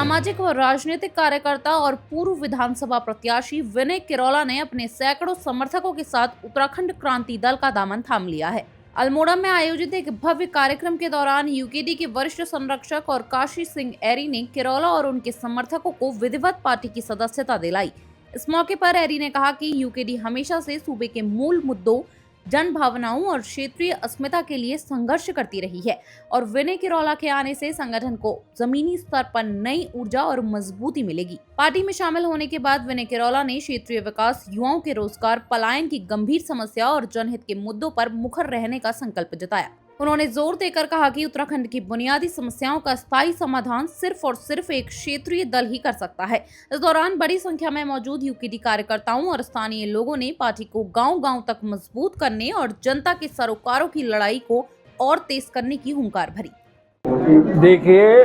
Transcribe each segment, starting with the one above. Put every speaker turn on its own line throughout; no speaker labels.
सामाजिक व राजनीतिक कार्यकर्ता और पूर्व विधानसभा प्रत्याशी विनय किरोला ने अपने सैकड़ों समर्थकों के साथ उत्तराखंड क्रांति दल का दामन थाम लिया है। अल्मोड़ा में आयोजित एक भव्य कार्यक्रम के दौरान यूकेडी के वरिष्ठ संरक्षक और काशी सिंह एरी ने किरोला और उनके समर्थकों को विधिवत पार्टी की सदस्यता दिलाई। इस मौके पर एरी ने कहा कि यूकेडी हमेशा से सूबे के मूल मुद्दों, जन भावनाओं और क्षेत्रीय अस्मिता के लिए संघर्ष करती रही है और विनय किरोला के आने से संगठन को जमीनी स्तर पर नई ऊर्जा और मजबूती मिलेगी। पार्टी में शामिल होने के बाद विनय किरोला ने क्षेत्रीय विकास, युवाओं के रोजगार, पलायन की गंभीर समस्या और जनहित के मुद्दों पर मुखर रहने का संकल्प जताया। उन्होंने जोर देकर कहा कि उत्तराखंड की बुनियादी समस्याओं का स्थायी समाधान सिर्फ और सिर्फ एक क्षेत्रीय दल ही कर सकता है। इस दौरान बड़ी संख्या में मौजूद यूकेडी कार्यकर्ताओं और स्थानीय लोगों ने पार्टी को गांव-गांव तक मजबूत करने और जनता के सरोकारों की लड़ाई को और तेज करने की हुंकार भरी।
देखिए,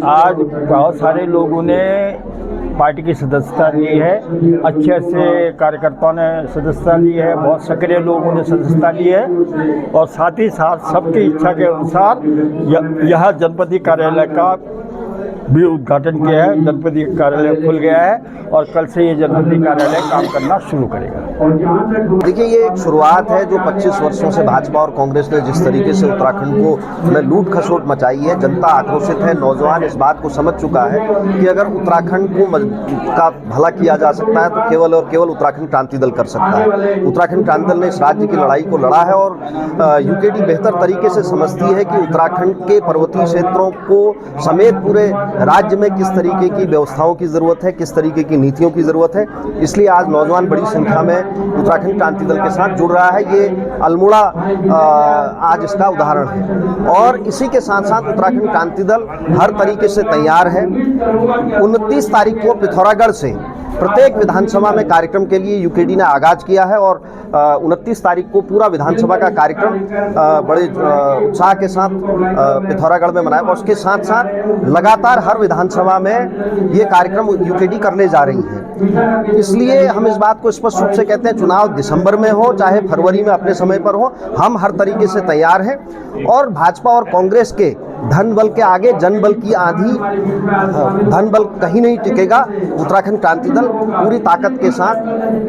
आज बहुत सारे लोगों ने पार्टी की सदस्यता ली है, अच्छे अच्छे कार्यकर्ताओं ने सदस्यता ली है, बहुत सक्रिय लोगों ने सदस्यता ली है और साथ ही साथ सबकी इच्छा के अनुसार यह जनपदीय कार्यालय का भी उद्घाटन किया है। जनपदीय कार्यालय खुल गया है और कल से ये जनपदीय कार्यालय काम करना शुरू करेगा।
देखिए, ये एक शुरुआत है जो 25 वर्षों से भाजपा और कांग्रेस ने जिस तरीके से उत्तराखंड को में लूट खसोट मचाई है, जनता आक्रोशित है, नौजवान इस बात को समझ चुका है कि अगर उत्तराखंड का भला किया जा सकता है तो केवल और केवल उत्तराखंड क्रांति दल कर सकता है। उत्तराखंड क्रांति दल ने इस राज्य की लड़ाई को लड़ा है और यूकेडी बेहतर तरीके से समझती है कि उत्तराखंड के पर्वतीय क्षेत्रों को समेत पूरे राज्य में किस तरीके की व्यवस्थाओं की जरूरत है, किस तरीके की नीतियों की जरूरत है। इसलिए आज नौजवान बड़ी संख्या में उत्तराखंड क्रांति दल के साथ जुड़ रहा है। ये अल्मोड़ा आज इसका उदाहरण है और इसी के साथ साथ उत्तराखंड क्रांति दल हर तरीके से तैयार है। 29 तारीख को पिथौरागढ़ से प्रत्येक विधानसभा में कार्यक्रम के लिए यूकेडी ने आगाज किया है और 29 तारीख को पूरा विधानसभा का कार्यक्रम बड़े उत्साह के साथ पिथौरागढ़ में मनाया और उसके साथ साथ लगातार हर विधानसभा में ये कार्यक्रम यूकेडी करने जा रही है। इसलिए हम इस बात को स्पष्ट रूप से कहते हैं, चुनाव दिसंबर में हो चाहे फरवरी में अपने समय पर हो, हम हर तरीके से तैयार हैं और भाजपा और कांग्रेस के धन बल के आगे जन बल की आंधी, धन बल कहीं नहीं टिकेगा। उत्तराखंड क्रांति दल पूरी ताकत के साथ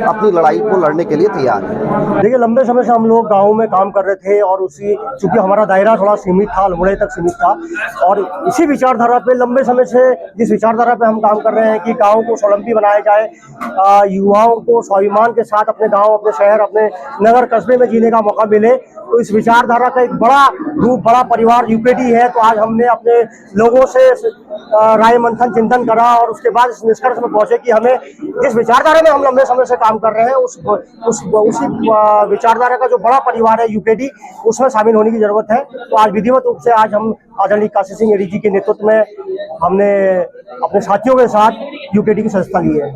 अपनी लड़ाई को लड़ने के लिए तैयार है।
देखिए, लंबे समय से हम लोग गाँव में काम कर रहे थे और उसी चूंकि हमारा दायरा थोड़ा सीमित था, अल्मोड़ा तक सीमित था और इसी विचारधारा पे लंबे समय से जिस विचारधारा पे हम काम कर रहे हैं कि गाँव को स्वावलंबी बनाया जाए, युवाओं को स्वाभिमान के साथ अपने गाँव, अपने शहर, अपने नगर कस्बे में जीने का मौका मिले, तो इस विचारधारा का एक बड़ा रूप, बड़ा परिवार यूकेडी है। तो आज हमने अपने लोगों से राय मंथन, चिंतन करा और उसके बाद इस निष्कर्ष में पहुंचे कि हमें जिस विचारधारा में हम लंबे समय से काम कर रहे हैं उसी विचारधारा का जो बड़ा परिवार है यूकेडी, उसमें शामिल होने की जरूरत है। तो आज विधिवत रूप से आज हम आदरणीय काशी सिंह एरी जी के नेतृत्व में हमने अपने साथियों के साथ यूकेडी की सदस्यता ली है।